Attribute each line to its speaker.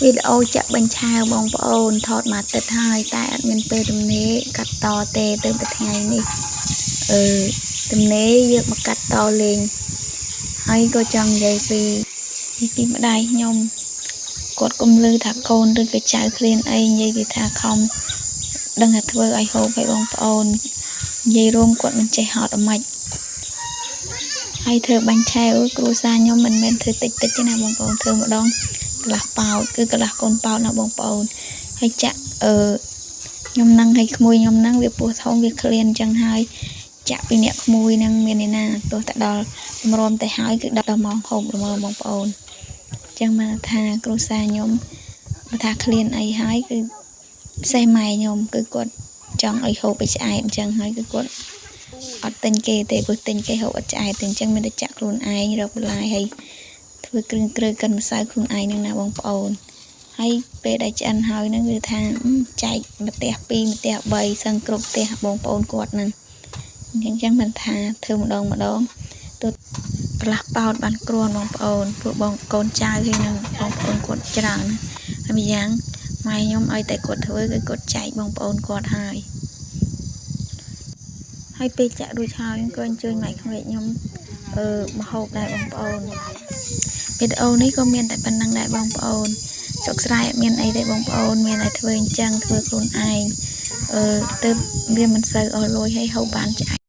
Speaker 1: វីដេអូចាក់បញ្ឆៅបងប្អូនថតមកទឹកហើយតែអត់មានពេលទំនេរកាត់តទេទៅថ្ងៃនេះទំនេរយកមកកាត់តលេងហើយក៏ចង់និយាយពីម្ដាយខ្ញុំគាត់កុំលឺថាកូនឬក៏ចៅឃ្លានអីនិយាយពីថាខំដឹងថាធ្វើឲ្យហូបឲ្យបងប្អូននិយាយរួមគាត់មិនចេះហត់អម៉េចហើយធ្វើបាញ់ឆែវគ្រួសារខ្ញុំមិនមែនធ្វើតិចទេណាបងប្អូនធ្វើម្ដងកន្លះប៉ោតគឺកន្លះកូនប៉ោតណាបងប្អូនហើយចាក់ខ្ញុំនឹងឲ្យក្មួយខ្ញុំនឹងវាពោះធំវាឃ្លានអញ្ចឹងហើយចាក់ពីអ្នកក្មួយនឹងមានឯណាទោះតែដល់រំតែហើយគឺដល់ម៉ោងហូបល្មមបងប្អូនអញ្ចឹងមកថាគ្រួសារខ្ញុំមកថាឃ្លានអីហើយគឺផ្សេងម៉ែខ្ញុំគឺគាត់ចង់ឲ្យហូបឲ្យឆ្អែតអញ្ចឹងហើយគឺគាត់អត់ទិញគេទេព្រោះទិញគេហូបអត់ឆ្អែតទេអញ្ចឹងមានតែចាក់ខ្លួនឯងរកបន្លែហើយធ្វើគ្រឿងកិនម្សៅខ្លួនឯងនឹងណាបងប្អូនហើយពេលដែលឆ្អិនហើយហ្នឹងគឺថាចែកម្ទះ2ម្ទះ3សឹងគ្រប់ផ្ទះបងប្អូនគាត់ហ្នឹងអញ្ចឹងមិនថាធ្វើម្ដងទៅកន្លះប៉ោតបានគ្រាន់បងប្អូនព្រោះបងកូនចៅហើយនឹងបងប្អូនគាត់ច្រើនហើយម្យ៉ាងម៉ែខ្ញុំឲ្យតែគាត់ធ្វើគឺគាត់ចែកបងប្អូនគាត់ហើយពេលចាក់រួចហើយក៏អញ្ជើញម៉ែក្មេកខ្ញុំមកហូបដែរបងប្អូនវីដេអូនេះក៏មានតែប៉ុណ្្នឹងដែរបងប្អូនស្រុកស្រែអត់មានអីទេបងប្អូនមានតែធ្វើអញ្ចឹងធ្វើខ្លួនឯងទៅវាមិនសូវអស់លុយឲ្យហូបបានឆ្អែត